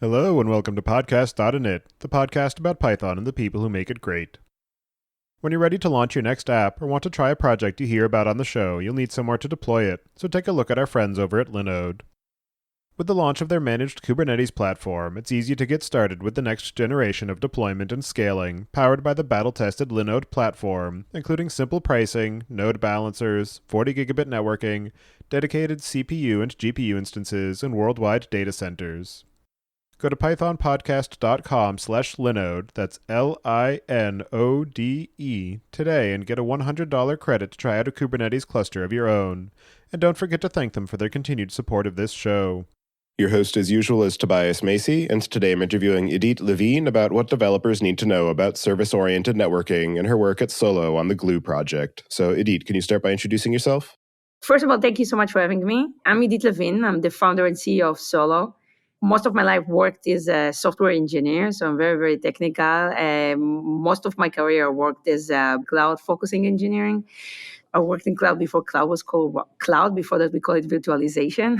Hello and welcome to podcast.init, the podcast about Python and the people who make it great. When you're ready to launch your next app or want to try a project you hear about on the show, you'll need somewhere to deploy it, so take a look at our friends over at Linode. With the launch of their managed Kubernetes platform, it's easy to get started with the next generation of deployment and scaling, powered by the battle-tested Linode platform, including simple pricing, node balancers, 40 gigabit networking, dedicated CPU and GPU instances, and worldwide data centers. Go to pythonpodcast.com/linode, that's Linode, today and get a $100 credit to try out a Kubernetes cluster of your own. And don't forget to thank them for their continued support of this show. Your host, as usual, is Tobias Macy, and today I'm interviewing Idit Levine about what developers need to know about service-oriented networking and her work at Solo on the Gloo project. So, Idit, can you start by introducing yourself? First of all, thank you so much for having me. I'm Idit Levine. I'm the founder and CEO of Solo. Most of my life worked as a software engineer, so I'm very, very technical. Most of my career worked as cloud-focusing engineering. I worked in cloud before cloud was called cloud. Before that, we call it virtualization.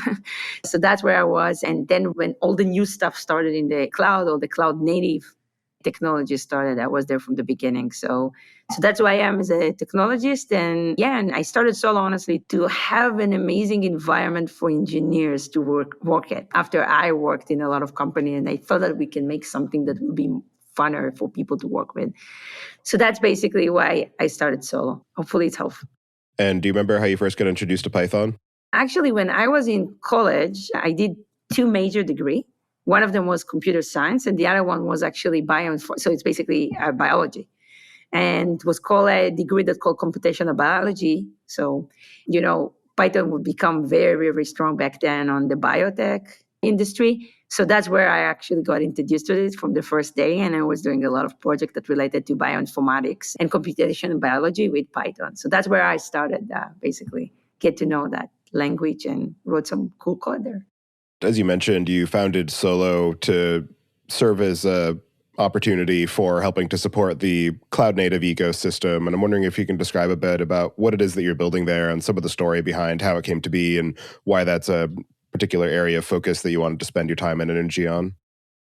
So that's where I was. And then when all the new stuff started in the cloud, or the cloud native technology started, I was there from the beginning. So that's who I am as a technologist. And I started Solo, honestly, to have an amazing environment for engineers to work at. After I worked in a lot of companies, and I thought that we can make something that would be funner for people to work with. So that's basically why I started Solo. Hopefully it's helpful. And do you remember how you first got introduced to Python? Actually, when I was in college, I did 2 major degrees. One of them was computer science, and the other one was actually so it's basically biology. And it was called a degree that's called computational biology. So, Python would become very, very strong back then on the biotech industry. So that's where I actually got introduced to it from the first day. And I was doing a lot of projects that related to bioinformatics and computational biology with Python. So that's where I started, basically get to know that language and wrote some cool code there. As you mentioned, you founded Solo to serve as a opportunity for helping to support the cloud-native ecosystem. And I'm wondering if you can describe a bit about what it is that you're building there and some of the story behind how it came to be and why that's a particular area of focus that you wanted to spend your time and energy on.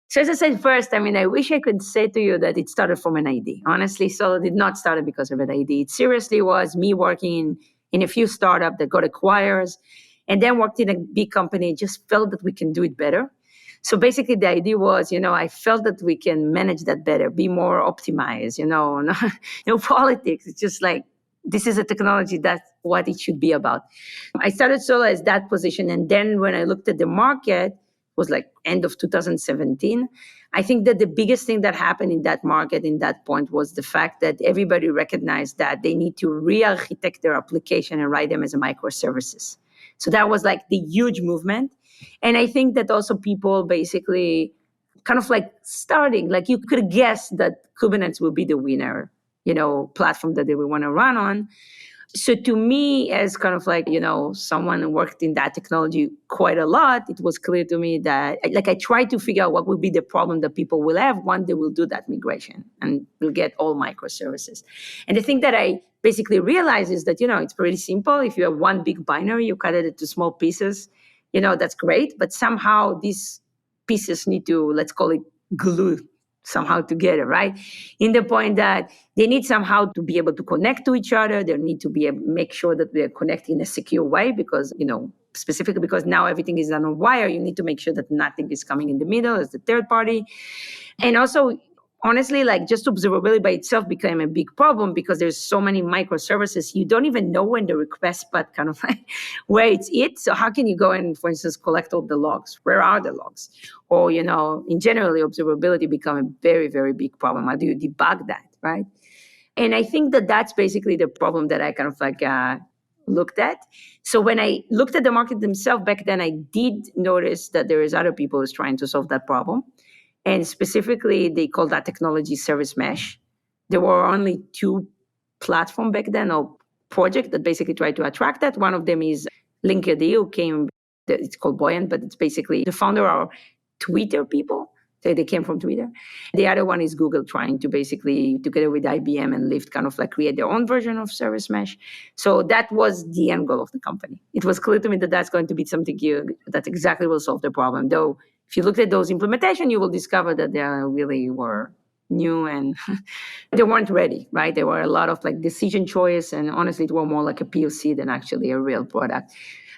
So as I said first, I wish I could say to you that it started from an idea. Honestly, Solo did not start because of an idea. It seriously was me working in a few startups that got acquired, and then worked in a big company, just felt that we can do it better. So basically the idea was, I felt that we can manage that better, be more optimized, no politics. It's just like, this is a technology, that's what it should be about. I started Solo as that position. And then when I looked at the market, it was like end of 2017. I think that the biggest thing that happened in that market in that point was the fact that everybody recognized that they need to re-architect their application and write them as a microservices. So that was like the huge movement. And I think that also people basically kind of like starting, like you could guess that Kubernetes will be the winner, platform that they will want to run on. So to me, as kind of like, someone who worked in that technology quite a lot, it was clear to me that I tried to figure out what would be the problem that people will have when they will do that migration and will get all microservices. And the thing that I basically realized is that, it's pretty simple. If you have one big binary, you cut it into small pieces, that's great. But somehow these pieces need to, let's call it glue somehow together, right? In the point that they need somehow to be able to connect to each other. They need to be able to make sure that we are connecting in a secure way because, specifically because now everything is done on wire, you need to make sure that nothing is coming in the middle as the third party. And also, honestly, like just observability by itself became a big problem because there's so many microservices. You don't even know when the request path kind of like where it's it. So how can you go and, for instance, collect all the logs? Where are the logs? Or, in general, observability become a very, very big problem. How do you debug that, right? And I think that that's basically the problem that I kind of like looked at. So when I looked at the market themselves back then, I did notice that there is other people who's trying to solve that problem. And specifically, they call that technology service mesh. There were only 2 platforms back then or projects that basically tried to attract that. One of them is Linkerd, who came, it's called Buoyant, but it's basically the founder are Twitter people. They came from Twitter. The other one is Google trying to basically, together with IBM and Lyft, kind of like create their own version of service mesh. So that was the end goal of the company. It was clear to me that that's going to be something that exactly will solve the problem, though If you looked at those implementation, you will discover that they really were new and they weren't ready, right? There were a lot of like decision choice, and honestly, it were more like a POC than actually a real product.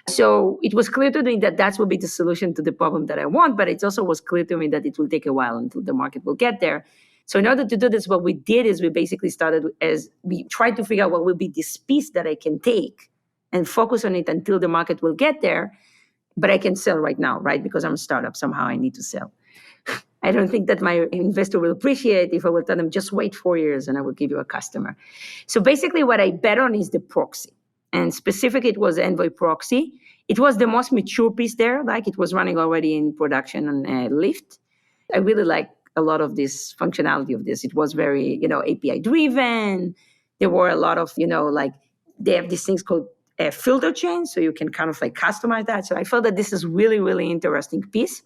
So it was clear to me that that will be the solution to the problem that I want, but it also was clear to me that it will take a while until the market will get there. So in order to do this, what we did is we basically started as we tried to figure out what will be this piece that I can take and focus on it until the market will get there, but I can sell right now, right? Because I'm a startup, somehow I need to sell. I don't think that my investor will appreciate if I will tell them, just wait 4 years and I will give you a customer. So basically what I bet on is the proxy. And specifically, it was Envoy proxy. It was the most mature piece there, like it was running already in production on Lyft. I really like a lot of this functionality of this. It was very, API driven. There were a lot of, like they have these things called filter chains, so you can kind of like customize that. So I felt that this is really, really interesting piece.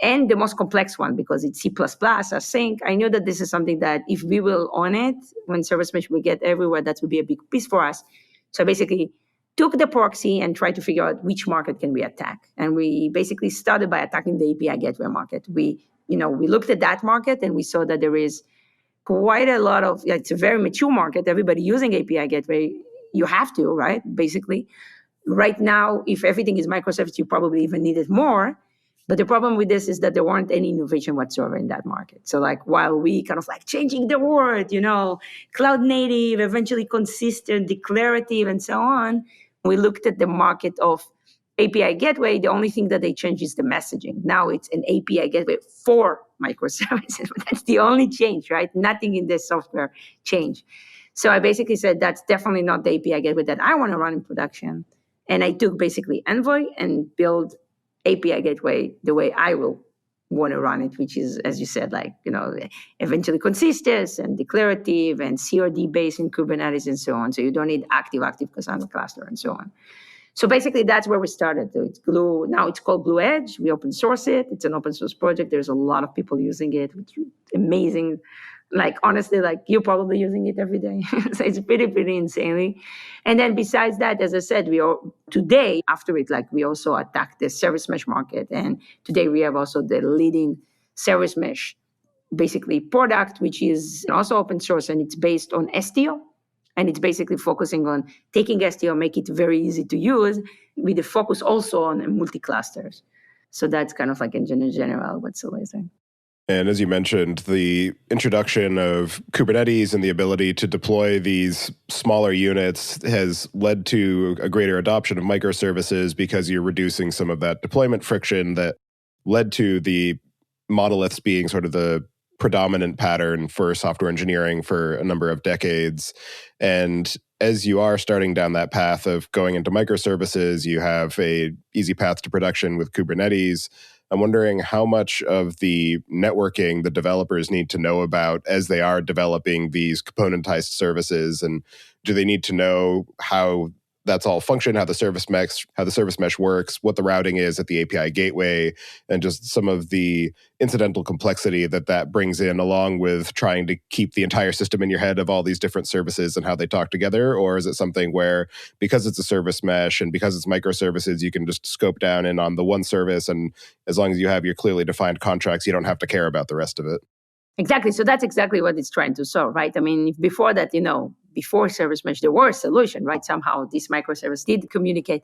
And the most complex one, because it's C++, async. I knew that this is something that if we will own it, when Service Mesh will get everywhere, that will be a big piece for us. So I basically took the proxy and tried to figure out which market can we attack. And we basically started by attacking the API gateway market. We looked at that market and we saw that there is quite a lot of, it's a very mature market. Everybody using API gateway, you have to, right? Basically. Right now, if everything is microservice, you probably even need it more. But the problem with this is that there weren't any innovation whatsoever in that market. So like while we kind of like changing the word, cloud native, eventually consistent, declarative, and so on, we looked at the market of API gateway. The only thing that they changed is the messaging. Now it's an API gateway for microservices. That's the only change, right? Nothing in the software changed. So I basically said, that's definitely not the API gateway that I want to run in production. And I took basically Envoy and built API gateway the way I will want to run it, which is, as you said, like, eventually consistent and declarative and CRD based in Kubernetes and so on. So you don't need active Cassandra cluster and so on. So basically that's where we started. So it's Gloo. Now it's called Gloo Edge. We open source it. It's an open source project. There's a lot of people using it, which is amazing. Like, honestly, like you're probably using it every day. So it's pretty insanely. And then besides that, as I said, today after it, like we also attack the service mesh market. And today we have also the leading service mesh, basically product, which is also open source and it's based on STO. And it's basically focusing on taking STO, make it very easy to use with the focus also on multi-clusters. So that's kind of like in general what's amazing. And as you mentioned, the introduction of Kubernetes and the ability to deploy these smaller units has led to a greater adoption of microservices because you're reducing some of that deployment friction that led to the monoliths being sort of the predominant pattern for software engineering for a number of decades. And as you are starting down that path of going into microservices, you have a easy path to production with Kubernetes. I'm wondering how much of the networking the developers need to know about as they are developing these componentized services, and do they need to know how that's all function, how the service mesh works, what the routing is at the API gateway, and just some of the incidental complexity that brings in, along with trying to keep the entire system in your head of all these different services and how they talk together? Or is it something where, because it's a service mesh and because it's microservices, you can just scope down in on the one service, and as long as you have your clearly defined contracts, you don't have to care about the rest of it? Exactly. So that's exactly what it's trying to solve, right? I mean, before that, before service mesh, there was a solution, right? Somehow this microservice did communicate.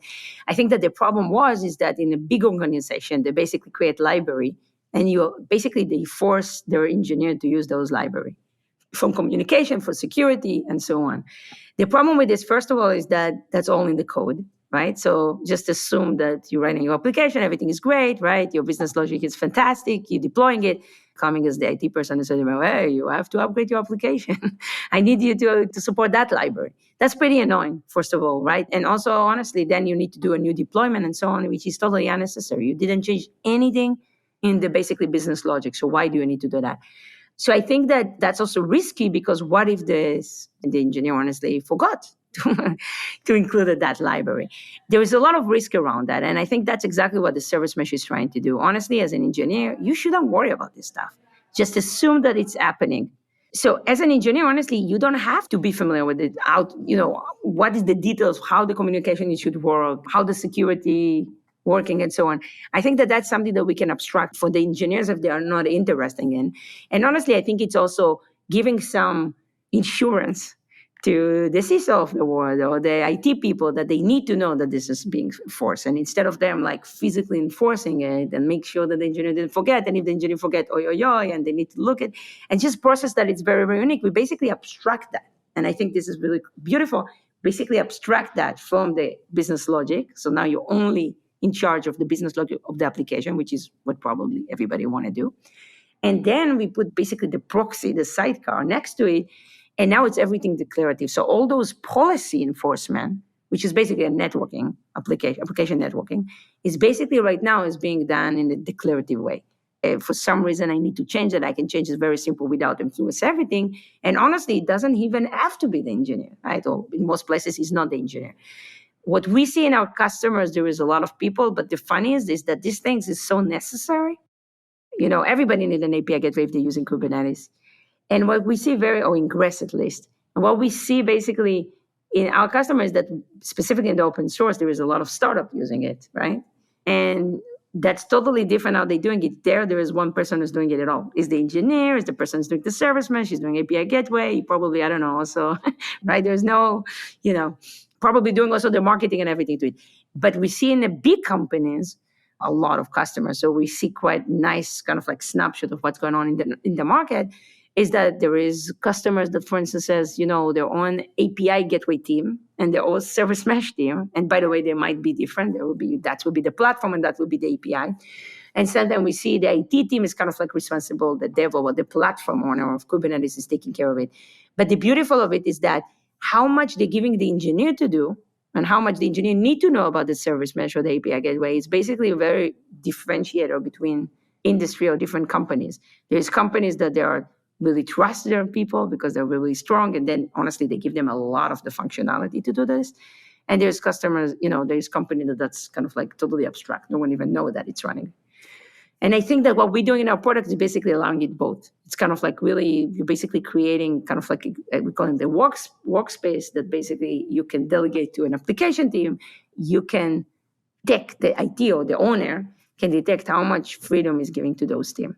I think that the problem is that in a big organization, they basically create library, and they force their engineer to use those library from communication, for security, and so on. The problem with this, first of all, is that that's all in the code, right? So just assume that you're writing your application, everything is great, right? Your business logic is fantastic, you're deploying it. Coming as the IT person and saying, hey, you have to upgrade your application. I need you to support that library. That's pretty annoying, first of all, right? And also, honestly, then you need to do a new deployment and so on, which is totally unnecessary. You didn't change anything in the basically business logic. So why do you need to do that? So I think that that's also risky, because what if the engineer honestly forgot to include that library? There is a lot of risk around that. And I think that's exactly what the service mesh is trying to do. Honestly, as an engineer, you shouldn't worry about this stuff. Just assume that it's happening. So as an engineer, honestly, you don't have to be familiar with it. What is the details, how the communication should work, how the security working and so on. I think that that's something that we can abstract for the engineers if they are not interested in. And honestly, I think it's also giving some insurance to the CISO of the world or the IT people that they need to know that this is being enforced. And instead of them like physically enforcing it and make sure that the engineer didn't forget, and if the engineer forget, and they need to look at and just process that, it's very, very unique. We basically abstract that. And I think this is really beautiful. Basically abstract that from the business logic. So now you're only in charge of the business logic of the application, which is what probably everybody want to do. And then we put basically the proxy, the sidecar next to it. And now it's everything declarative. So all those policy enforcement, which is basically a networking application networking, is basically right now is being done in a declarative way. If for some reason I need to change it, I can change it very simple without influence everything. And honestly, it doesn't even have to be the engineer, right? Or in most places, he's not the engineer. What we see in our customers, there is a lot of people, but the funniest is that these things is so necessary. Everybody needs an API gateway if they're using Kubernetes. And what we see or ingress at least, and what we see basically in our customers that specifically in the open source, there is a lot of startup using it, right? And that's totally different how they're doing it. There is one person who's doing it at all. Is the engineer, is the person who's doing the service mesh, she's doing API gateway, probably, I don't know, also, right? There's no, probably doing also the marketing and everything to it. But we see in the big companies, a lot of customers. So we see quite nice kind of like snapshot of what's going on in the market, is that there is customers that, for instance, says, their own API gateway team and their own service mesh team. And by the way, they might be different. That will be the platform and that will be the API. And sometimes we see the IT team is kind of like responsible, the dev or the platform owner of Kubernetes is taking care of it. But the beautiful of it is that how much they're giving the engineer to do and how much the engineer need to know about the service mesh or the API gateway is basically a very differentiator between industry or different companies. There's companies that they are really trust their people because they're really strong. And then honestly, they give them a lot of the functionality to do this. And there's customers, there's company that's kind of like totally abstract. No one even know that it's running. And I think that what we're doing in our product is basically allowing it both. It's kind of like really, you're basically creating kind of like, we call it the workspace that basically you can delegate to an application team. You can take the IT or the owner can detect how much freedom is giving to those teams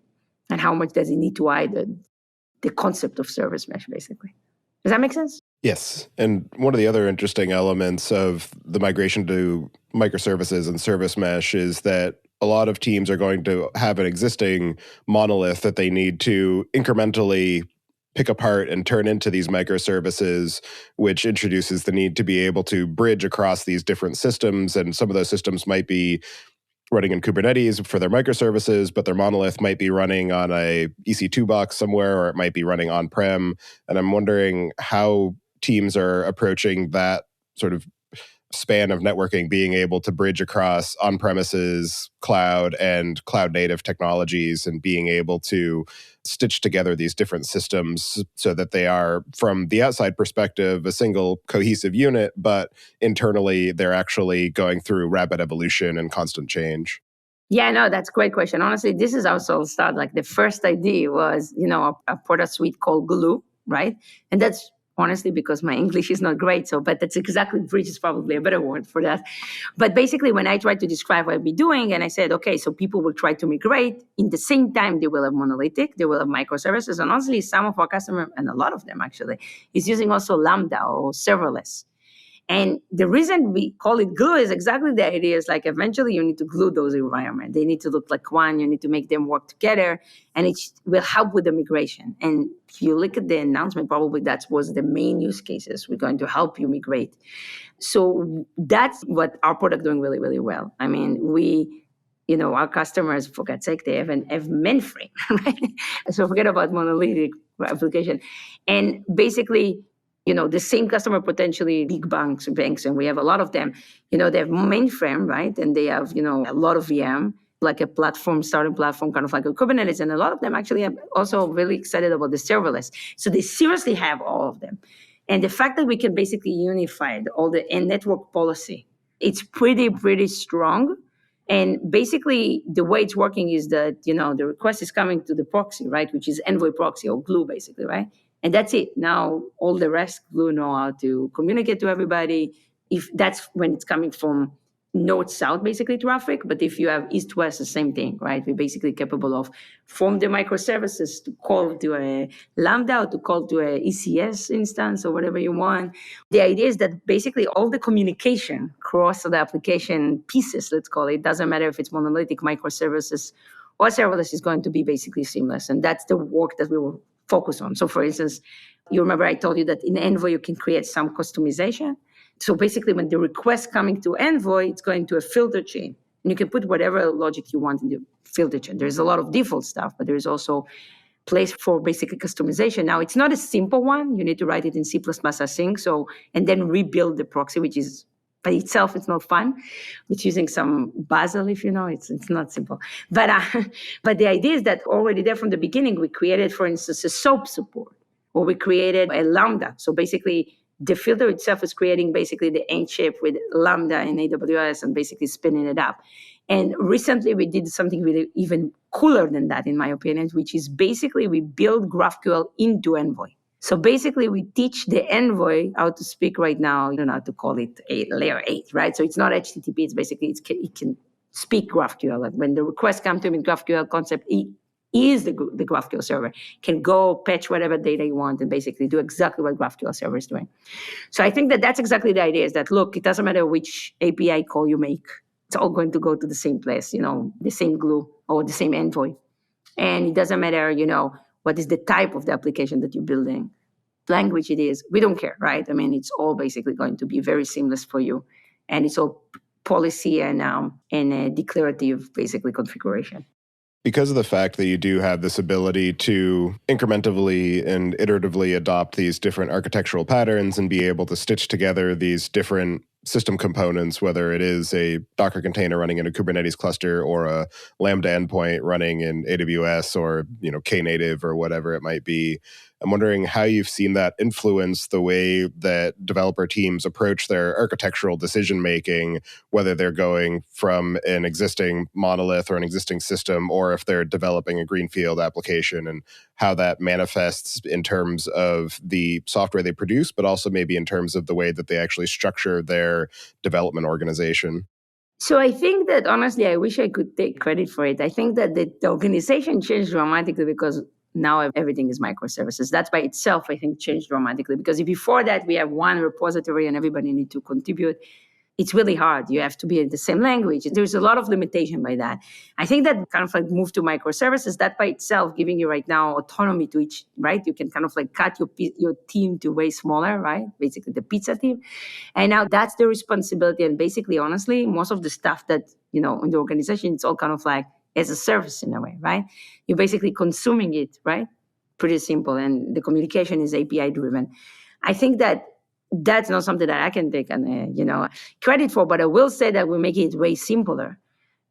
and how much does he need to hide the concept of service mesh, basically. Does that make sense? Yes. And one of the other interesting elements of the migration to microservices and service mesh is that a lot of teams are going to have an existing monolith that they need to incrementally pick apart and turn into these microservices, which introduces the need to be able to bridge across these different systems. And some of those systems might be running in Kubernetes for their microservices, but their monolith might be running on a EC2 box somewhere, or it might be running on-prem. And I'm wondering how teams are approaching that sort of span of networking, being able to bridge across on-premises, cloud, and cloud-native technologies, and being able to stitch together these different systems so that they are, from the outside perspective, a single cohesive unit, but internally they're actually going through rapid evolution and constant change. Yeah, no, that's a great question. Honestly, this is also start like the first idea was, a product suite called Gloo, right? And that's honestly because my English is not great. But that's exactly, bridge is probably a better word for that. But basically, when I tried to describe what I'd be doing, and I said, okay, so people will try to migrate. In the same time, they will have monolithic, they will have microservices. And honestly, some of our customers, and a lot of them actually, is using also Lambda or serverless. And the reason we call it glue is exactly the idea is like eventually you need to glue those environments. They need to look like one. You need to make them work together, and it will help with the migration. And if you look at the announcement, probably that was the main use cases. We're going to help you migrate. So that's what our product doing really, really well. I mean, our customers, for God's sake, they have mainframe, right? So forget about monolithic application. And basically, the same customer, potentially big banks, and we have a lot of them, they have mainframe, right? And they have, a lot of VM, like a starting platform, kind of like a Kubernetes. And a lot of them actually are also really excited about the serverless. So they seriously have all of them. And the fact that we can basically unify all the network policy, it's pretty, pretty strong. And basically, the way it's working is that, the request is coming to the proxy, right? Which is Envoy proxy or Gloo, basically, right? And that's it. Now, all the rest, Gloo know how to communicate to everybody. If that's when it's coming from north-south basically traffic, but if you have east-west, the same thing, right? We're basically capable of from the microservices to call to a Lambda or to call to a ECS instance or whatever you want. The idea is that basically all the communication across the application pieces, let's call it, doesn't matter if it's monolithic microservices or serverless, is going to be basically seamless. And that's the work that we will focus on. So for instance, you remember I told you that in Envoy you can create some customization. So basically, when the request coming to Envoy, it's going to a filter chain. And you can put whatever logic you want in the filter chain. There's a lot of default stuff, but there's also place for basically customization. Now, it's not a simple one. You need to write it in C++ async, and then rebuild the proxy, which is, by itself, it's not fun. It's using some Bazel, if you know, it's not simple. But the idea is that already there from the beginning, we created, for instance, a SOAP support, or we created a Lambda. So basically, the filter itself is creating basically the end shape with Lambda in AWS and basically spinning it up. And recently we did something really even cooler than that, in my opinion, which is basically we build GraphQL into Envoy. So basically we teach the Envoy how to speak right now, you don't know how to call it layer 8, right? So it's not HTTP, it's basically, it can speak GraphQL. Like when the request comes to him in GraphQL concept, is the GraphQL server, can go patch whatever data you want and basically do exactly what GraphQL server is doing. So I think that that's exactly the idea, is that, look, it doesn't matter which API call you make. It's all going to go to the same place, the same Gloo or the same Envoy. And it doesn't matter, what is the type of the application that you're building, language it is. We don't care, right? I mean, it's all basically going to be very seamless for you. And it's all policy and a declarative, basically, configuration. Because of the fact that you do have this ability to incrementally and iteratively adopt these different architectural patterns and be able to stitch together these different system components, whether it is a Docker container running in a Kubernetes cluster or a Lambda endpoint running in AWS or Knative or whatever it might be, I'm wondering how you've seen that influence the way that developer teams approach their architectural decision-making, whether they're going from an existing monolith or an existing system, or if they're developing a greenfield application, and how that manifests in terms of the software they produce, but also maybe in terms of the way that they actually structure their development organization. So I think that, honestly, I wish I could take credit for it. I think that the organization changed dramatically because now everything is microservices. That by itself, I think, changed dramatically, because if before that we have one repository and everybody need to contribute, it's really hard. You have to be in the same language. There's a lot of limitation by that. I think that kind of like move to microservices, that by itself giving you right now autonomy to each, right? You can kind of like cut your team to way smaller, right? Basically the pizza team. And now that's the responsibility. And basically, honestly, most of the stuff that, in the organization, it's all kind of like as a service in a way, right? You're basically consuming it, right? Pretty simple. And the communication is API driven. I think that that's not something that I can take credit for, but I will say that we're making it way simpler,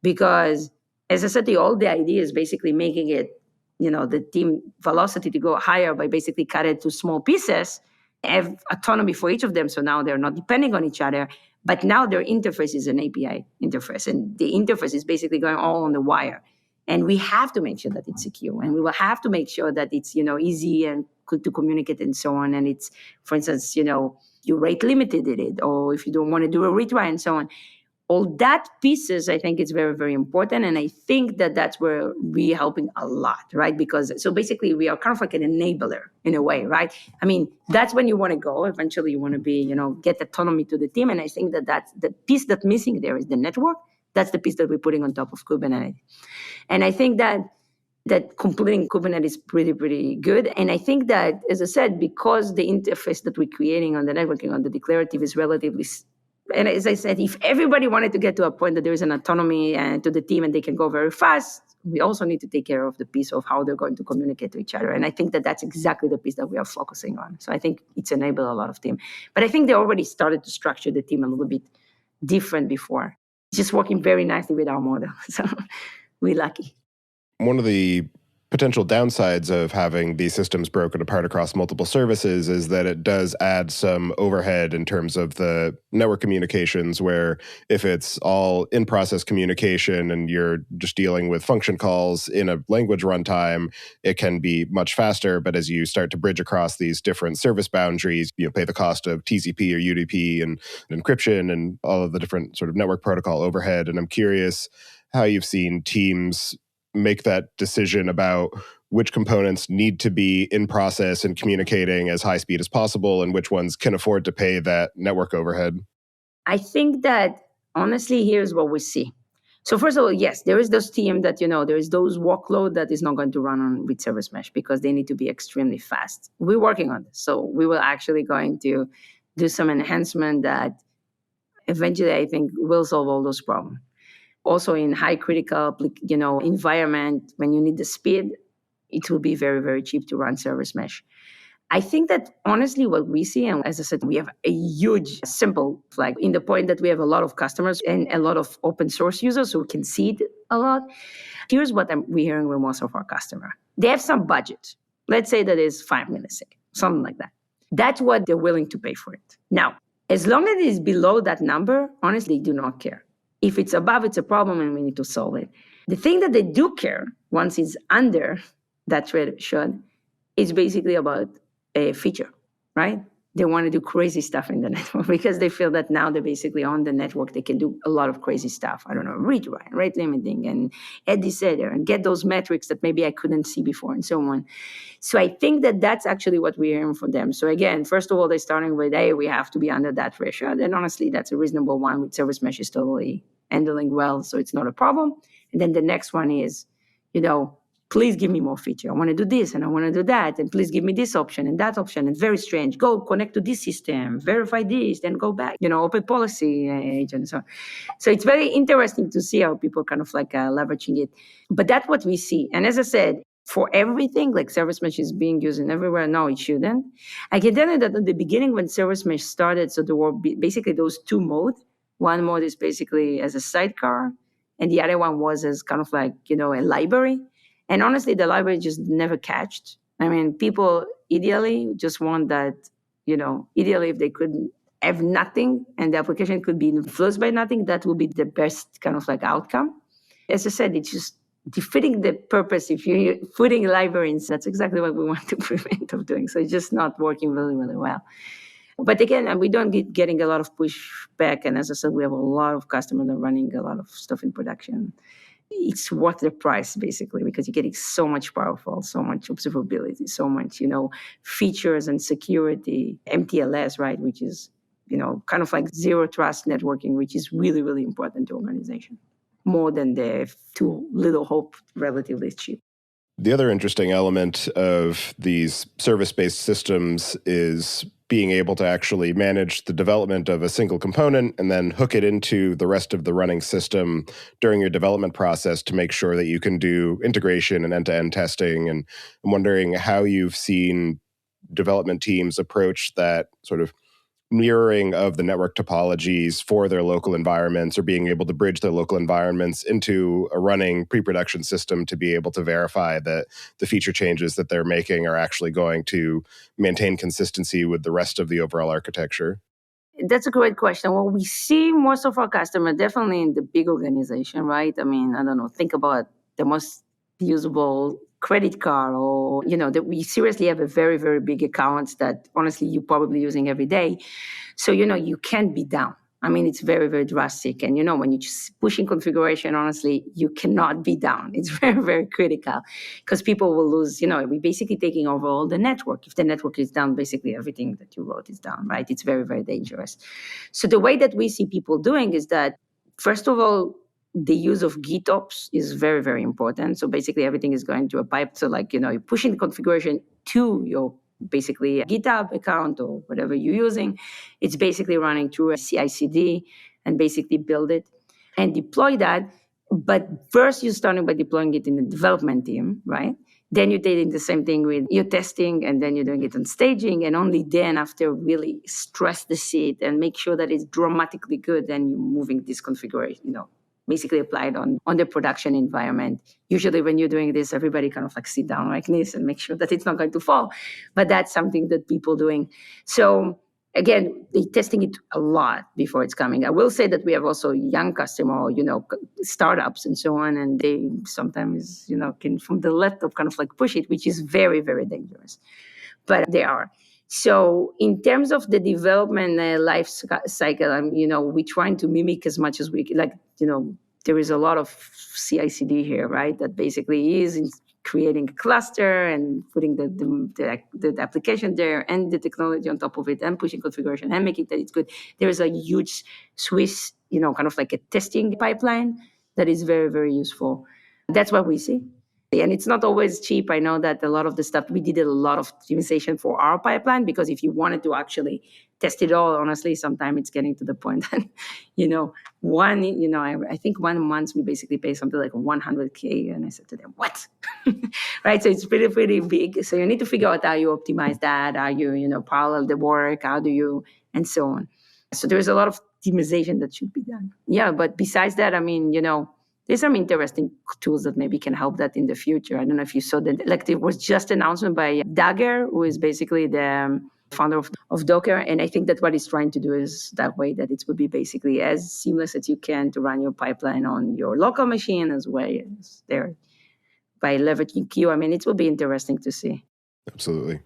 because, as I said, all the idea is basically making it, the team velocity to go higher by basically cut it to small pieces, have autonomy for each of them. So now they're not depending on each other, but now their interface is an API interface, and the interface is basically going all on the wire. And we have to make sure that it's secure, and we will have to make sure that it's, easy and good to communicate and so on. And it's, for instance, you rate limited it, or if you don't want to do a retry and so on. All that pieces, I think, is very, very important. And I think that that's where we're helping a lot, right? Because, so basically we are kind of like an enabler in a way, right? I mean, that's when you want to go. Eventually you want to be, get autonomy to the team. And I think that that's the piece that's missing there is the network. That's the piece that we're putting on top of Kubernetes. And I think that completing Kubernetes is pretty, pretty good. And I think that, as I said, because the interface that we're creating on the networking, on the declarative is relatively, and as I said, if everybody wanted to get to a point that there is an autonomy to the team and they can go very fast, we also need to take care of the piece of how they're going to communicate to each other. And I think that that's exactly the piece that we are focusing on. So I think it's enabled a lot of team. But I think they already started to structure the team a little bit different before. It's just working very nicely with our model. So we're lucky. One of the potential downsides of having these systems broken apart across multiple services is that it does add some overhead in terms of the network communications, where if it's all in-process communication and you're just dealing with function calls in a language runtime, it can be much faster. But as you start to bridge across these different service boundaries, you pay the cost of TCP or UDP and encryption and all of the different sort of network protocol overhead. And I'm curious how you've seen teams make that decision about which components need to be in process and communicating as high speed as possible and which ones can afford to pay that network overhead. I think that honestly, here's what we see. So first of all, yes, there is those team that, there is those workload that is not going to run on with service mesh because they need to be extremely fast. We're working on this. So we will actually going to do some enhancement that eventually I think will solve all those problems. Also in high critical, environment, when you need the speed, it will be very, very cheap to run service mesh. I think that honestly what we see, and as I said, we have a huge simple flag in the point that we have a lot of customers and a lot of open source users who can see it a lot. Here's what we're hearing with most of our customers. They have some budget. Let's say that is 5 milliseconds, something like that. That's what they're willing to pay for it. Now, as long as it is below that number, honestly, they do not care. If it's above, it's a problem and we need to solve it. The thing that they do care once it's under that threshold is basically about a feature, right? They want to do crazy stuff in the network because they feel that now they're basically on the network. They can do a lot of crazy stuff. I don't know, read, write, rate limiting, and add this header, and get those metrics that maybe I couldn't see before, and so on. So I think that that's actually what we're hearing from them. So again, first of all, they're starting with, hey, we have to be under that threshold. And honestly, that's a reasonable one with service mesh is totally handling well, so it's not a problem. And then the next one is, please give me more feature. I want to do this and I want to do that. And please give me this option and that option. It's very strange. Go connect to this system, verify this, then go back, open policy agent and so on. So it's very interesting to see how people kind of leveraging it. But that's what we see. And as I said, for everything, like service mesh is being used in everywhere. No, it shouldn't. I can tell you that at the beginning when service mesh started, so there were basically those two modes. One mode is basically as a sidecar, and the other one was as kind of a library. And honestly, the library just never catched. I mean, people ideally just want that, ideally if they could have nothing and the application could be influenced by nothing, that would be the best kind of outcome. As I said, it's just defeating the purpose. If you're putting libraries, that's exactly what we want to prevent of doing. So it's just not working really, really well. But again, we don't getting a lot of pushback. And as I said, we have a lot of customers that are running a lot of stuff in production. It's worth the price, basically, because you're getting so much powerful, so much observability, so much, features and security, MTLS, right, which is, kind of like zero trust networking, which is really, really important to organization, more than the too little hope, relatively cheap. The other interesting element of these service-based systems is being able to actually manage the development of a single component and then hook it into the rest of the running system during your development process to make sure that you can do integration and end-to-end testing. And I'm wondering how you've seen development teams approach that sort of mirroring of the network topologies for their local environments, or being able to bridge their local environments into a running pre-production system to be able to verify that the feature changes that they're making are actually going to maintain consistency with the rest of the overall architecture. That's a great question. Well, we see most of our customers definitely in the big organization, right? I mean, I don't know, think about the most usable credit card, or, that we seriously have a very, very big accounts that honestly you're probably using every day. So, you can't be down. I mean, it's very, very drastic. And, when you're just pushing configuration, honestly, you cannot be down. It's very, very critical because people will lose, we're basically taking over all the network. If the network is down, basically everything that you wrote is down, right? It's very, very dangerous. So the way that we see people doing is that, first of all, the use of GitOps is very, very important. So basically everything is going to a pipe. So you're pushing the configuration to your basically a GitHub account or whatever you're using. It's basically running through a CI/CD and basically build it and deploy that. But first you're starting by deploying it in the development team, right? Then you're doing the same thing with your testing, and then you're doing it on staging. And only then, after really stress the seed and make sure that it's dramatically good, then you're moving this configuration, basically applied on the production environment. Usually when you're doing this, everybody kind of like sit down like this and make sure that it's not going to fall. But that's something that people doing. So again, they're testing it a lot before it's coming. I will say that we have also young customer, startups and so on, and they sometimes, can from the laptop kind of like push it, which is very, very dangerous. But they are. So in terms of the development life cycle, we're trying to mimic as much as we can. There is a lot of CI/CD here, right? That basically is in creating a cluster and putting the application there and the technology on top of it and pushing configuration and making that it's good. There is a huge Swiss, kind of like a testing pipeline that is very, very useful. That's what we see. And it's not always cheap. I know that a lot of the stuff, we did a lot of optimization for our pipeline, because if you wanted to actually test it all, honestly, sometimes it's getting to the point that, I think 1 month we basically pay something like 100K. And I said to them, what? Right? So it's pretty, pretty big. So you need to figure out how you optimize that, how you, parallel the work, how do you, and so on. So there's a lot of optimization that should be done. Yeah, but besides that, there's some interesting tools that maybe can help that in the future. I don't know if you saw that. It was just announced by Dagger, who is basically the founder of Docker. And I think that what he's trying to do is that way, that it would be basically as seamless as you can to run your pipeline on your local machine as well as there by leveraging Q. It will be interesting to see. Absolutely.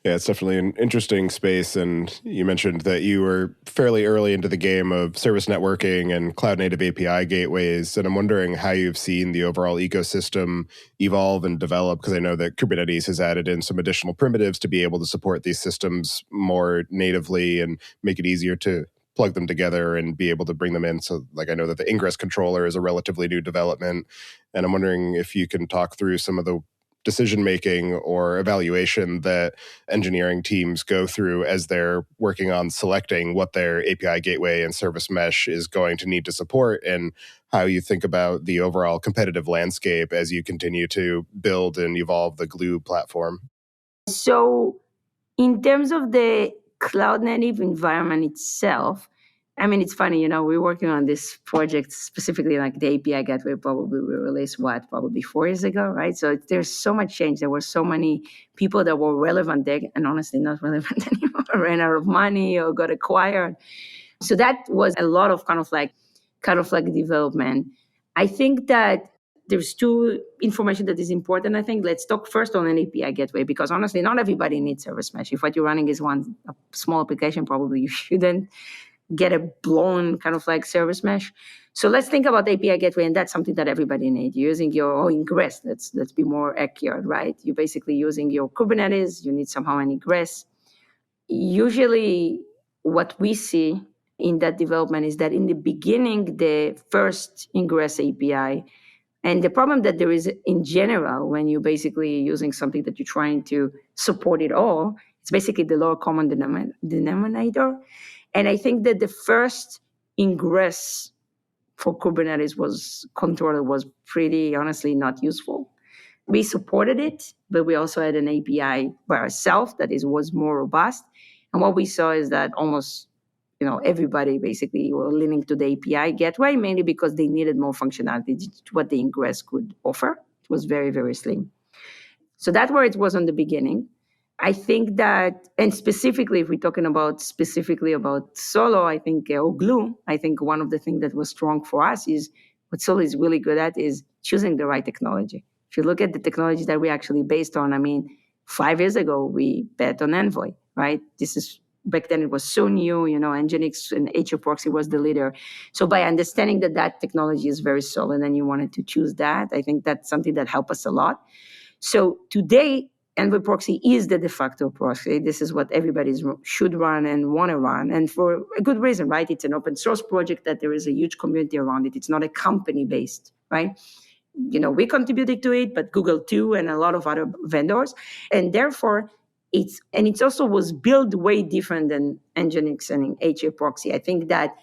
Yeah, it's definitely an interesting space. And you mentioned that you were fairly early into the game of service networking and cloud-native API gateways. And I'm wondering how you've seen the overall ecosystem evolve and develop, because I know that Kubernetes has added in some additional primitives to be able to support these systems more natively and make it easier to plug them together and be able to bring them in. So I know that the ingress controller is a relatively new development. And I'm wondering if you can talk through some of the decision-making or evaluation that engineering teams go through as they're working on selecting what their API gateway and service mesh is going to need to support, and how you think about the overall competitive landscape as you continue to build and evolve the Gloo platform. So in terms of the cloud-native environment itself, it's funny, we're working on this project specifically, like the API gateway probably we released, probably 4 years ago, right? So there's so much change. There were so many people that were relevant there and honestly not relevant anymore, ran out of money or got acquired. So that was a lot of kind of like development. I think that there's two information that is important. I think let's talk first on an API gateway, because honestly, not everybody needs service mesh. If what you're running is a small application, probably you shouldn't get a blown kind of like service mesh. So let's think about API gateway, and that's something that everybody needs. You're using your ingress. Let's be more accurate, right? You're basically using your Kubernetes. You need somehow an ingress. Usually what we see in that development is that in the beginning, the first ingress API, and the problem that there is in general when you're basically using something that you're trying to support it all, it's basically the lower common denominator. And I think that the first ingress for Kubernetes controller was pretty honestly not useful. We supported it, but we also had an API by ourselves that was more robust. And what we saw is that almost everybody basically were leaning to the API gateway, mainly because they needed more functionality to what the ingress could offer. It was very, very slim. So that's where it was on the beginning. I think that, and specifically, if we're talking about Solo, I think, or Gloo, I think one of the things that was strong for us is what Solo is really good at is choosing the right technology. If you look at the technology that we actually based on, 5 years ago, we bet on Envoy, right? Back then it was so new, Nginx and HA proxy was the leader. So by understanding that technology is very solid and you wanted to choose that, I think that's something that helped us a lot. So today, Envoy proxy is the de facto proxy. This is what everybody should run and want to run, and for a good reason, right? It's an open source project that there is a huge community around it. It's not a company-based, right? We contributed to it, but Google too, and a lot of other vendors. And therefore, it's also was built way different than Nginx and HA proxy. I think that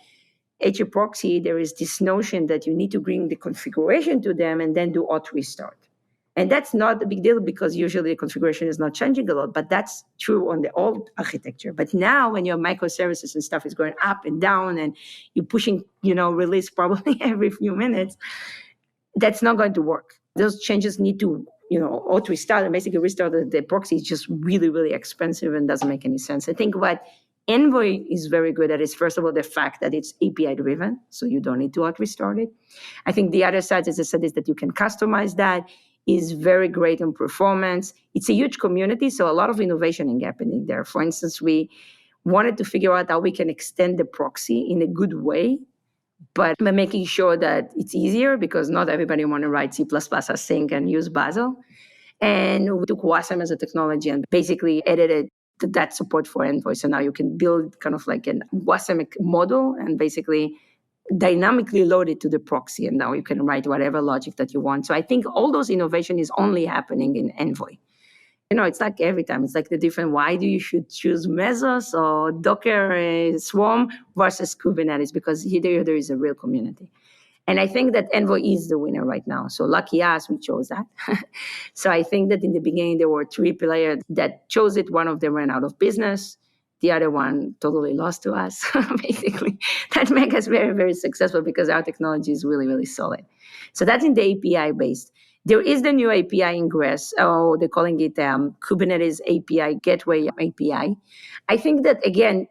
HA proxy, there is this notion that you need to bring the configuration to them and then do auto restart. And that's not a big deal because usually the configuration is not changing a lot, but that's true on the old architecture. But now when your microservices and stuff is going up and down and you're pushing, release probably every few minutes, that's not going to work. Those changes need to, auto restart and basically restart the proxy is just really, really expensive and doesn't make any sense. I think what Envoy is very good at is, first of all, the fact that it's API driven, so you don't need to auto restart it. I think the other side, as I said, is that you can customize that. Is very great in performance. It's a huge community, so a lot of innovation is happening there. For instance, we wanted to figure out how we can extend the proxy in a good way, but by making sure that it's easier because not everybody want to write C++ async and use Bazel. And we took Wasm as a technology and basically edited that support for Envoy. So now you can build kind of like an Wasm model and basically dynamically load it to the proxy, and now you can write whatever logic that you want. So I think all those innovation is only happening in Envoy. It's like every time, it's like the different, why do you should choose Mesos or Docker Swarm versus Kubernetes? Because here there is a real community. And I think that Envoy is the winner right now. So lucky us, we chose that. So I think that in the beginning, there were 3 players that chose it. One of them ran out of business. The other one totally lost to us, basically. That makes us very, very successful because our technology is really, really solid. So that's in the API based. There is the new API ingress, or they're calling it Kubernetes API Gateway API. I think that, again,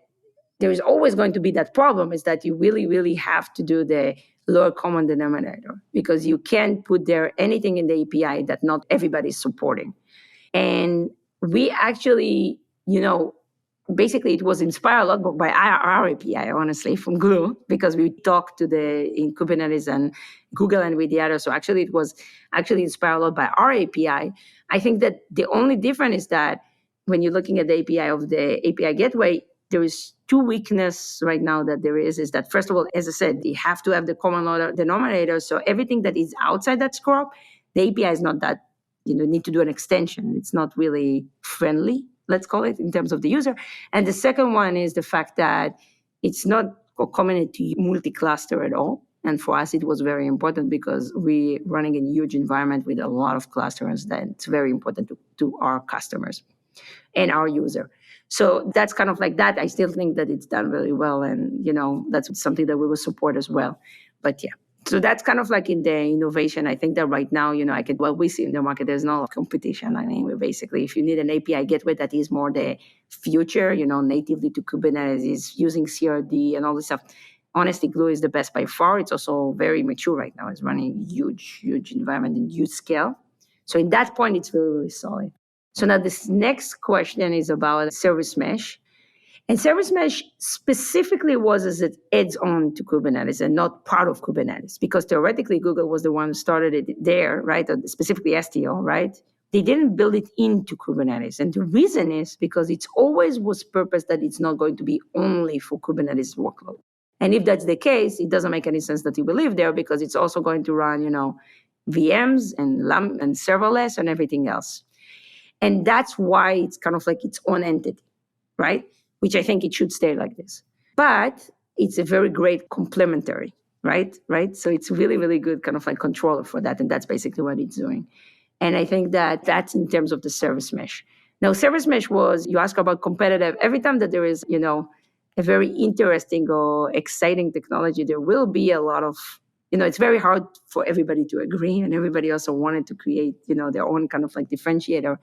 there is always going to be that problem is that you really, really have to do the lower common denominator because you can't put there anything in the API that not everybody is supporting. And we actually, basically it was inspired a lot by our API, honestly, from Gloo, because we talked to in Kubernetes and Google and with the others. So actually it was actually inspired a lot by our API. I think that the only difference is that when you're looking at the API of the API gateway, there is 2 weaknesses right now that there is that first of all, as I said, you have to have the common denominator. So everything that is outside that scope, the API is not that, need to do an extension. It's not really friendly, let's call it, in terms of the user. And the second one is the fact that it's not common to multi-cluster at all. And for us, it was very important because we're running a huge environment with a lot of clusters that it's very important to our customers and our user. So that's kind of like that. I still think that it's done really well. And, that's something that we will support as well. But yeah. So that's kind of like in the innovation. I think that right now, what we see in the market, there's no competition. I mean, basically, if you need an API gateway that is more the future, natively to Kubernetes, is using CRD and all this stuff. Honestly, Gloo is the best by far. It's also very mature right now. It's running huge environment and huge scale. So in that point, it's really, really solid. So now this next question is about service mesh. And service mesh specifically was as it adds on to Kubernetes and not part of Kubernetes, because theoretically Google was the one who started it there, right? Or specifically STO, right? They didn't build it into Kubernetes. And the reason is because it's always was purpose that it's not going to be only for Kubernetes workload. And if that's the case, it doesn't make any sense that it will live there because it's also going to run, VMs and and serverless and everything else. And that's why it's kind of like its own entity, right? Which I think it should stay like this. But it's a very great complementary, right? So it's really, really good kind of like controller for that. And that's basically what it's doing. And I think that that's in terms of the service mesh. Now, service mesh was, you ask about competitive, every time that there is, a very interesting or exciting technology, there will be a lot of, it's very hard for everybody to agree. And everybody also wanted to create, their own kind of like differentiator.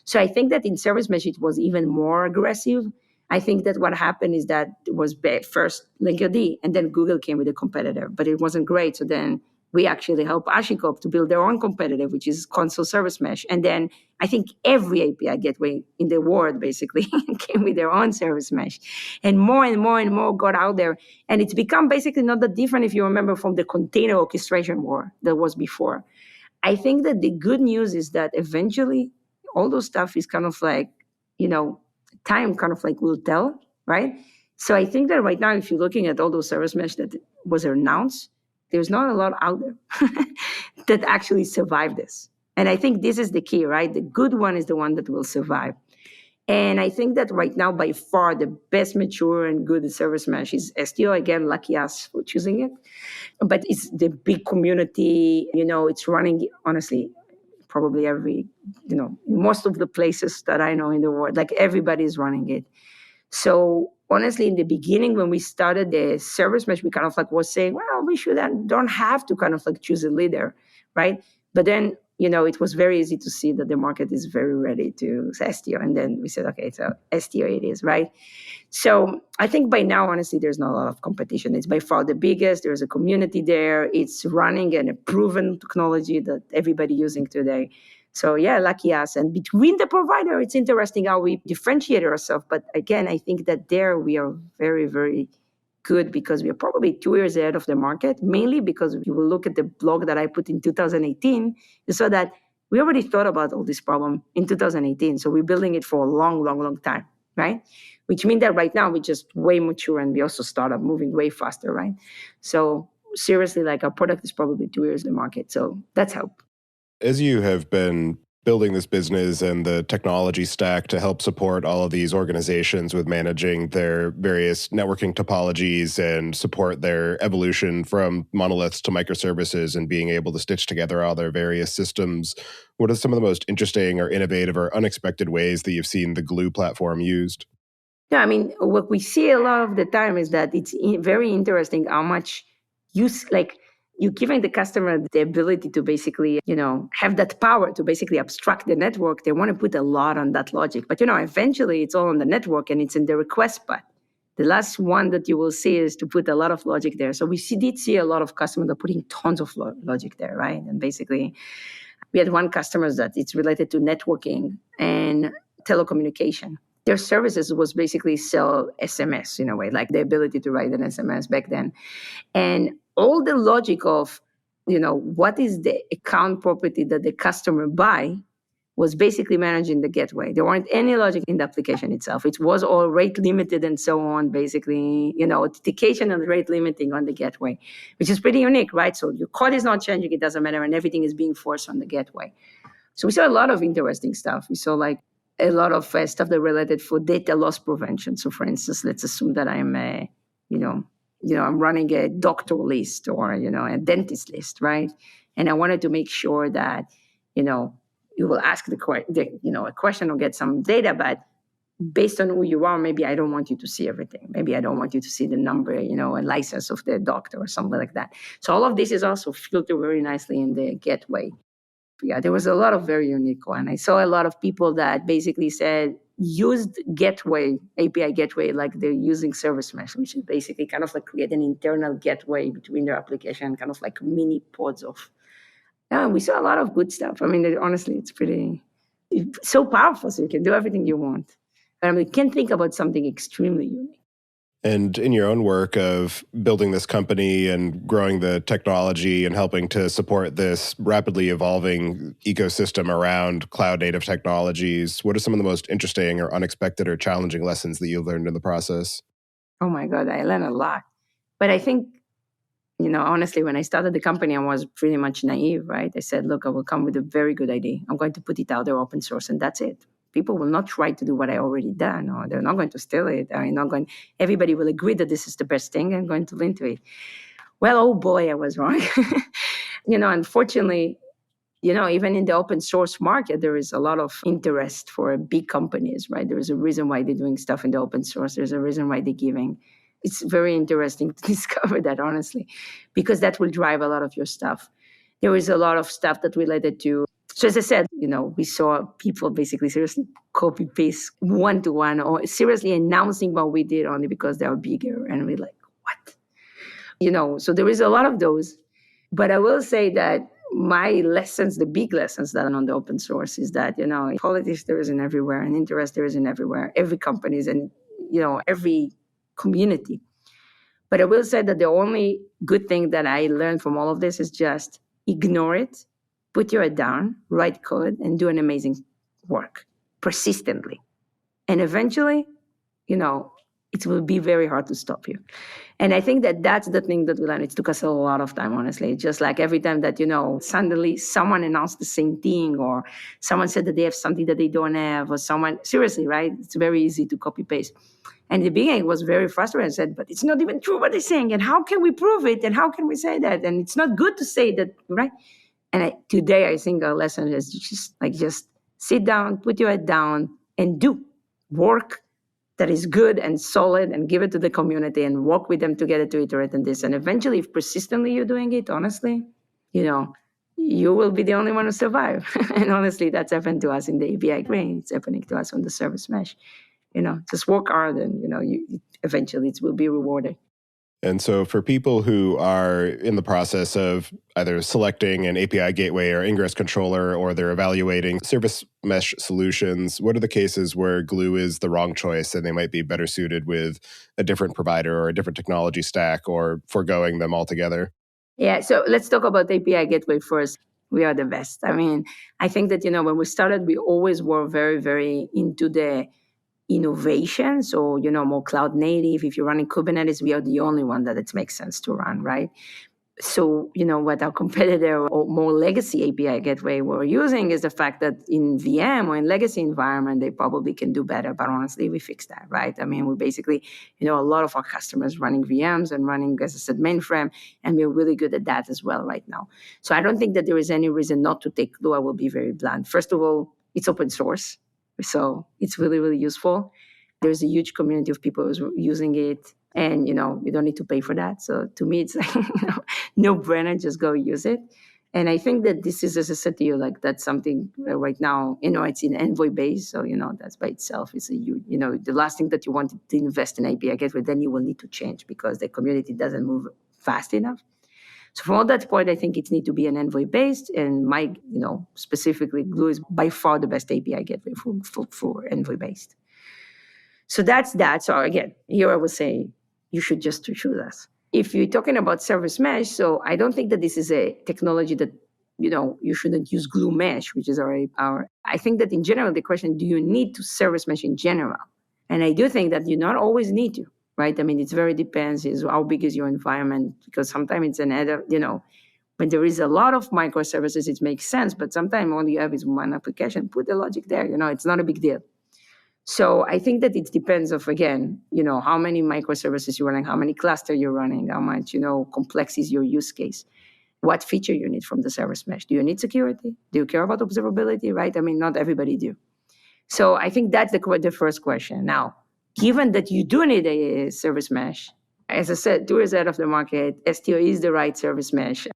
So I think that in service mesh, it was even more aggressive. I think that what happened is that it was first Linkerd, and then Google came with a competitor, but it wasn't great. So then we actually helped HashiCorp to build their own competitor, which is console service mesh. And then I think every API gateway in the world basically came with their own service mesh. And more and more got out there. And it's become basically not that different if you remember from the container orchestration war that was before. I think that the good news is that eventually all those stuff is kind of like, time kind of like will tell, right? So I think that right now, if you're looking at all those service mesh that was announced, there's not a lot out there that actually survive this. And I think this is the key, right? The good one is the one that will survive. And I think that right now, by far, the best mature and good service mesh is STO. Again, lucky us for choosing it. But it's the big community, it's running, honestly, probably most of the places that I know in the world, like everybody's running it. So honestly, in the beginning, when we started the service mesh, we kind of like was saying, well, we don't have to kind of like choose a leader, right? But then, it was very easy to see that the market is very ready to STO. And then we said, okay, so STO it is, right? So I think by now, honestly, there's not a lot of competition. It's by far the biggest. There's a community there. It's running and a proven technology that everybody using today. So yeah, lucky us. And between the provider, it's interesting how we differentiate ourselves. But again, I think that there we are very, very good because we are probably 2 years ahead of the market, mainly because if you will look at the blog that I put in 2018, you saw that we already thought about all this problem in 2018. So we're building it for a long, long, long time, right? Which means that right now we're just way mature and we also started moving way faster, right? So seriously, like our product is probably 2 years in the market. So that's help. As you have been building this business and the technology stack to help support all of these organizations with managing their various networking topologies and support their evolution from monoliths to microservices and being able to stitch together all their various systems, what are some of the most interesting or innovative or unexpected ways that you've seen the Gloo platform used? Yeah, I mean, what we see a lot of the time is that it's very interesting how much you're giving the customer the ability to basically, have that power to basically abstract the network. They want to put a lot on that logic. But, eventually it's all on the network and it's in the request path. The last one that you will see is to put a lot of logic there. So we did see a lot of customers that are putting tons of logic there, right? And basically, we had one customer that it's related to networking and telecommunication. Their services was basically sell SMS in a way, like the ability to write an SMS back then. And all the logic of, what is the account property that the customer buy was basically managing the gateway. There weren't any logic in the application itself. It was all rate limited and so on, basically, authentication and rate limiting on the gateway, which is pretty unique, right? So your code is not changing, it doesn't matter, and everything is being forced on the gateway. So we saw a lot of interesting stuff. We saw like a lot of stuff that related for data loss prevention. So for instance, let's assume that I'm I'm running a doctor list or, a dentist list, right? And I wanted to make sure that, you will ask a question or get some data, but based on who you are, maybe I don't want you to see everything. Maybe I don't want you to see the number, a license of the doctor or something like that. So all of this is also filtered very nicely in the gateway. Yeah, there was a lot of very unique one. I saw a lot of people that basically said, used gateway, API gateway, like they're using service mesh, which is basically kind of like create an internal gateway between their application, kind of like mini pods of. Yeah, we saw a lot of good stuff. I mean, honestly, it's so powerful, so you can do everything you want. But I mean, you can think about something extremely unique. And in your own work of building this company and growing the technology and helping to support this rapidly evolving ecosystem around cloud native technologies, what are some of the most interesting or unexpected or challenging lessons that you've learned in the process? Oh my God, I learned a lot. But I think, honestly, when I started the company, I was pretty much naive, right? I said, look, I will come with a very good idea. I'm going to put it out there open source, and that's it. People will not try to do what I already done, or they're not going to steal it. Everybody will agree that this is the best thing and going to lean to it. Well, oh boy, I was wrong. Unfortunately, even in the open source market, there is a lot of interest for big companies, right? There is a reason why they're doing stuff in the open source. There's a reason why they're giving. It's very interesting to discover that, honestly, because that will drive a lot of your stuff. There is a lot of stuff that related to. So as I said, we saw people basically seriously copy paste one-to-one or seriously announcing what we did only because they were bigger. And we're like, what? So there is a lot of those. But I will say that my lessons, the big lessons that are on the open source is that, politics there isn't everywhere and interest there isn't everywhere. Every company is in, every community. But I will say that the only good thing that I learned from all of this is just ignore it. Put your head down, write code, and do an amazing work persistently. And eventually, it will be very hard to stop you. And I think that that's the thing that we learned. It took us a lot of time, honestly. Just like every time that, suddenly someone announced the same thing or someone said that they have something that they don't have or seriously, right? It's very easy to copy paste. And in the beginning, it was very frustrating. I said, but it's not even true what they're saying. And how can we prove it? And how can we say that? And it's not good to say that, right? And today I think our lesson is just sit down, put your head down, and do work that is good and solid, and give it to the community and work with them together to iterate on this. And eventually, if persistently you're doing it, honestly, you will be the only one to survive. And honestly, that's happened to us in the API grain. It's happening to us on the service mesh. Just work hard, and eventually it will be rewarded. And so for people who are in the process of either selecting an API gateway or ingress controller, or they're evaluating service mesh solutions, what are the cases where Gloo is the wrong choice and they might be better suited with a different provider or a different technology stack, or foregoing them altogether? Yeah, so let's talk about API gateway first. We are the best. I mean, I think that, when we started, we always were very, very into the innovation. So, more cloud native. If you're running Kubernetes, we are the only one that it makes sense to run, right? So, what our competitor or more legacy API gateway were using is the fact that in VM or in legacy environment, they probably can do better. But honestly, we fixed that, right? I mean, we basically, a lot of our customers running VMs and running, as I said, mainframe, and we're really good at that as well right now. So I don't think that there is any reason not to take Gloo. I will be very blunt. First of all, it's open source. So it's really, really useful. There's a huge community of people who's using it. And, you don't need to pay for that. So to me, it's like, no brainer, just go use it. And I think that this is, as I said to you, like that's something right now, it's in Envoy based. So, that's by itself is a huge, the last thing that you want to invest in API gateway, then you will need to change because the community doesn't move fast enough. So from all that point, I think it needs to be an Envoy based. And specifically Gloo is by far the best API gateway for Envoy based. So that's that. So again, here I would say, you should just choose us. If you're talking about service mesh, so I don't think that this is a technology that, you shouldn't use Gloo mesh, which is I think that in general, the question, do you need to service mesh in general? And I do think that you not always need to, right? I mean, it very depends is how big is your environment, because sometimes it's another, when there is a lot of microservices, it makes sense, but sometimes all you have is one application, put the logic there, it's not a big deal. So I think that it depends of, again, how many microservices you're running, how many clusters you're running, how much, complex is your use case, what feature you need from the service mesh. Do you need security? Do you care about observability, right? I mean, not everybody do. So I think that's the first question. Now, given that you do need a service mesh, as I said, 2 years out of the market, STO is the right service mesh.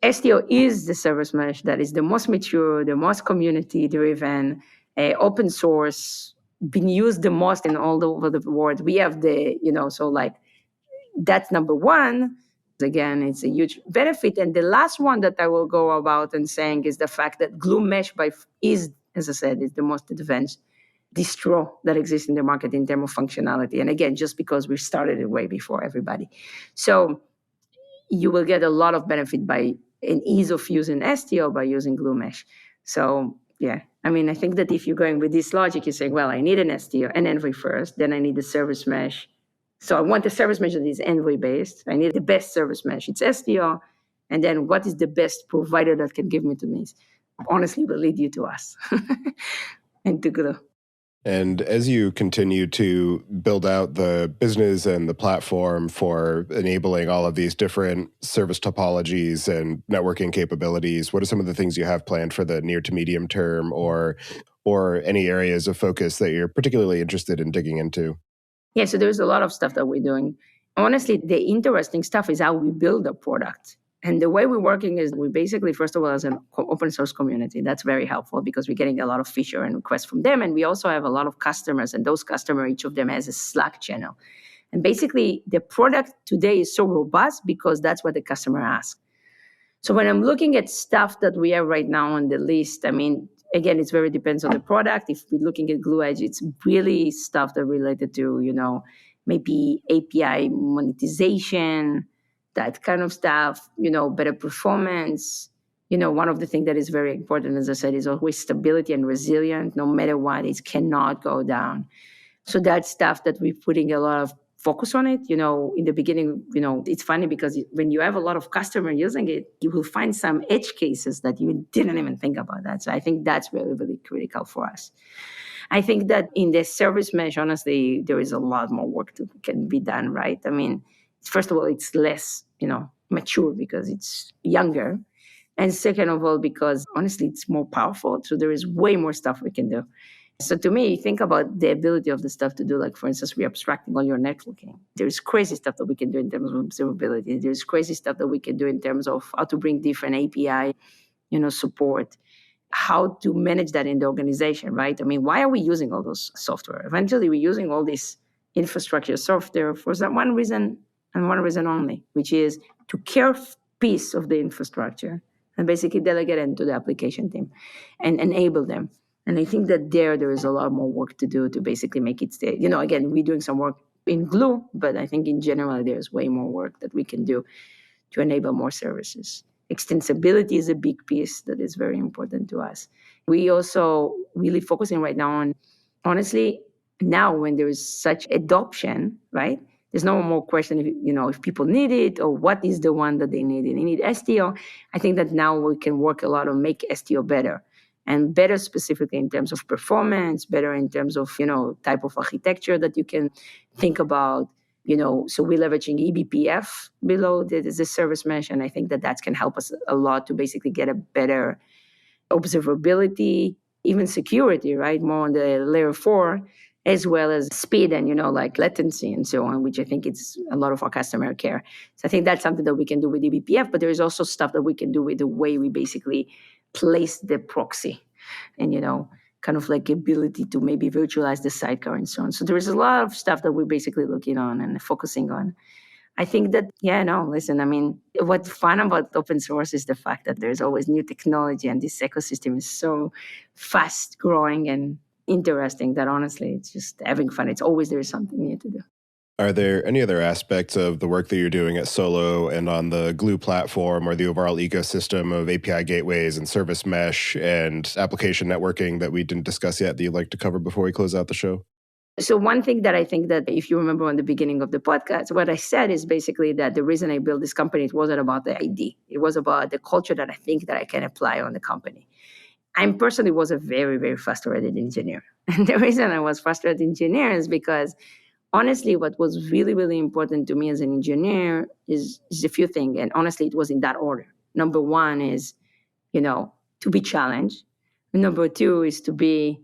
STO is the service mesh that is the most mature, the most community-driven, open source, been used the most in all over the world. We have that's number one. Again, it's a huge benefit. And the last one that I will go about and saying is the fact that Gloo Mesh is, as I said, is the most advanced distro that exists in the market in terms of functionality. And again, just because we started it way before everybody. So you will get a lot of benefit by an ease of using STO by using Gloo Mesh. So yeah, I mean, I think that if you're going with this logic, you say, well, I need an STO, an Envoy first, then I need the service mesh. So I want the service mesh that is Envoy based. I need the best service mesh. It's STO. And then what is the best provider that can give me to me? Honestly, will lead you to us and to Gloo. And as you continue to build out the business and the platform for enabling all of these different service topologies and networking capabilities, what are some of the things you have planned for the near to medium term, or any areas of focus that you're particularly interested in digging into? Yeah, so there's a lot of stuff that we're doing. Honestly, the interesting stuff is how we build a product. And the way we're working is we basically, first of all, as an open source community, that's very helpful because we're getting a lot of feature and requests from them. And we also have a lot of customers, and those customers, each of them has a Slack channel. And basically, the product today is so robust because that's what the customer asks. So when I'm looking at stuff that we have right now on the list, I mean, again, it very depends on the product. If we're looking at Gloo Edge, it's really stuff that related to, maybe API monetization, that kind of stuff, better performance. One of the things that is very important, as I said, is always stability and resilience. No matter what, it cannot go down. So that's stuff that we're putting a lot of focus on it. In the beginning, it's funny because when you have a lot of customers using it, you will find some edge cases that you didn't even think about that. So I think that's really, really critical for us. I think that in the service mesh, honestly, there is a lot more work that can be done, right? I mean, first of all, it's less, mature because it's younger. And second of all, because honestly, it's more powerful. So there is way more stuff we can do. So to me, think about the ability of the stuff to do, like, for instance, re-abstracting all your networking. There's crazy stuff that we can do in terms of observability. There's crazy stuff that we can do in terms of how to bring different API, support, how to manage that in the organization, right? I mean, why are we using all those software? Eventually, we're using all this infrastructure software for one reason and one reason only, which is to care piece of the infrastructure and basically delegate it to the application team and enable them. And I think that there is a lot more work to do to basically make it stay. Again, we're doing some work in Gloo, but I think in general, there's way more work that we can do to enable more services. Extensibility is a big piece that is very important to us. We also really focusing right now on, honestly, now when there is such adoption, right? There's no more question if people need it or what is the one that they need. They need STO. I think that now we can work a lot on make STO better. And better specifically in terms of performance, better in terms of, type of architecture that you can think about, so we're leveraging eBPF below the service mesh. And I think that can help us a lot to basically get a better observability, even security, right? More on the layer 4, as well as speed and, like latency and so on, which I think it's a lot of our customer care. So I think that's something that we can do with eBPF, but there's also stuff that we can do with the way we basically place the proxy and, kind of like ability to maybe virtualize the sidecar and so on. So there is a lot of stuff that we're basically looking on and focusing on. I think that, listen, I mean, what's fun about open source is the fact that there's always new technology and this ecosystem is so fast growing and interesting that honestly, it's just having fun. It's always there's something new to do. Are there any other aspects of the work that you're doing at Solo and on the Gloo platform or the overall ecosystem of API gateways and service mesh and application networking that we didn't discuss yet that you'd like to cover before we close out the show? So one thing that I think that if you remember on the beginning of the podcast, what I said is basically that the reason I built this company, it wasn't about the ID. It was about the culture that I think that I can apply on the company. I personally was a very, very frustrated engineer. And the reason I was frustrated engineer is because honestly, what was really, really important to me as an engineer is a few things. And honestly, it was in that order. Number one is, to be challenged. Number two is to be,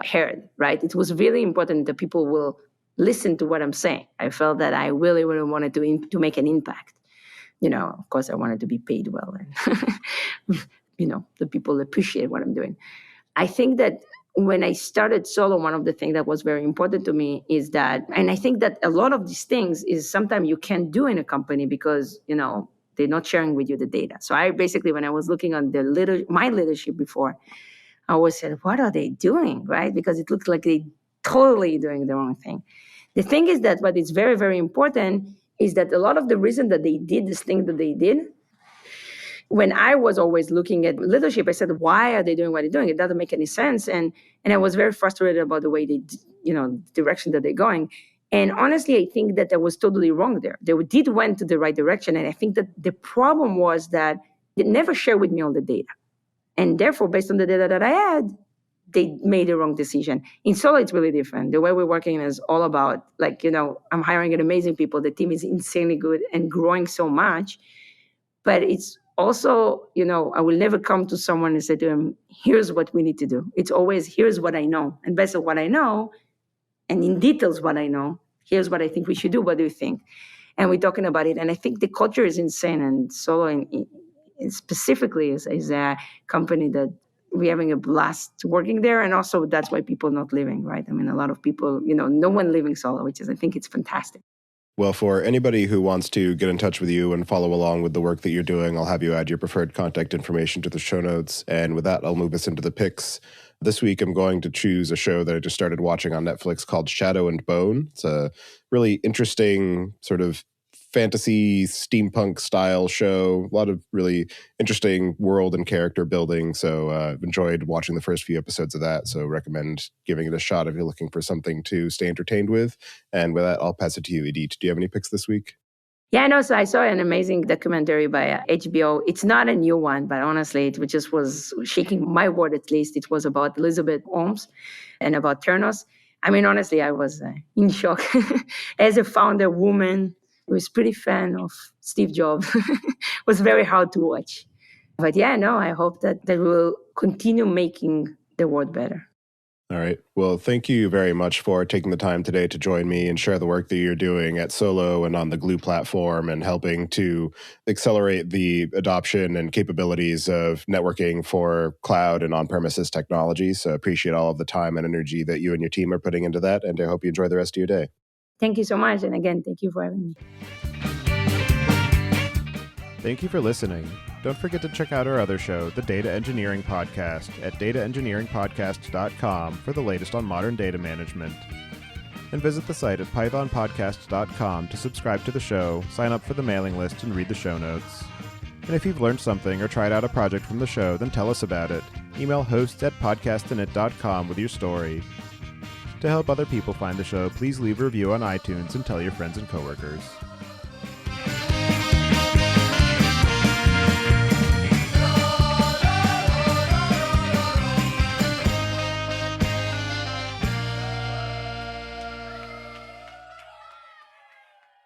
heard, right? It was really important that people will listen to what I'm saying. I felt that I really, really wanted to make an impact. Of course, I wanted to be paid well and, the people appreciate what I'm doing. I think that when I started Solo, one of the things that was very important to me is that, and I think that a lot of these things is sometimes you can't do in a company because, they're not sharing with you the data. So I basically, when I was looking on my leadership before, I always said, what are they doing, right? Because it looks like they totally doing the wrong thing. The thing is that what is very, very important is that a lot of the reason that they did this thing that they did, when I was always looking at leadership, I said, why are they doing what they're doing? It doesn't make any sense. And I was very frustrated about the way they, direction that they're going. And honestly, I think that I was totally wrong there. They did went to the right direction. And I think that the problem was that they never shared with me all the data. And therefore, based on the data that I had, they made the wrong decision. In Solo, it's really different. The way we're working is all about, I'm hiring amazing people. The team is insanely good and growing so much. But it's also, I will never come to someone and say to them, here's what we need to do. It's always, here's what I know. And based on what I know, and in details what I know, here's what I think we should do. What do you think? And we're talking about it. And I think the culture is insane. And Solo specifically is a company that we're having a blast working there. And also that's why people are not leaving, right? I mean, a lot of people, no one leaving Solo, which is, I think it's fantastic. Well, for anybody who wants to get in touch with you and follow along with the work that you're doing, I'll have you add your preferred contact information to the show notes. And with that, I'll move us into the picks. This week, I'm going to choose a show that I just started watching on Netflix called Shadow and Bone. It's a really interesting sort of fantasy steampunk style show. A lot of really interesting world and character building. So I've enjoyed watching the first few episodes of that. So recommend giving it a shot if you're looking for something to stay entertained with. And with that, I'll pass it to you, Idit. Do you have any picks this week? Yeah, no, so I saw an amazing documentary by HBO. It's not a new one, but honestly, it just was shaking my world at least. It was about Elizabeth Holmes and about Theranos. I mean, honestly, I was in shock. As a founder woman, I was pretty fan of Steve Jobs. It was very hard to watch. But yeah, no, I hope that will continue making the world better. All right. Well, thank you very much for taking the time today to join me and share the work that you're doing at Solo and on the Gloo platform and helping to accelerate the adoption and capabilities of networking for cloud and on-premises technologies. So I appreciate all of the time and energy that you and your team are putting into that, and I hope you enjoy the rest of your day. Thank you so much. And again, thank you for having me. Thank you for listening. Don't forget to check out our other show, the Data Engineering Podcast, at dataengineeringpodcast.com for the latest on modern data management. And visit the site at pythonpodcasts.com to subscribe to the show, sign up for the mailing list, and read the show notes. And if you've learned something or tried out a project from the show, then tell us about it. Email hosts@podcastinit.com with your story. To help other people find the show, please leave a review on iTunes and tell your friends and coworkers.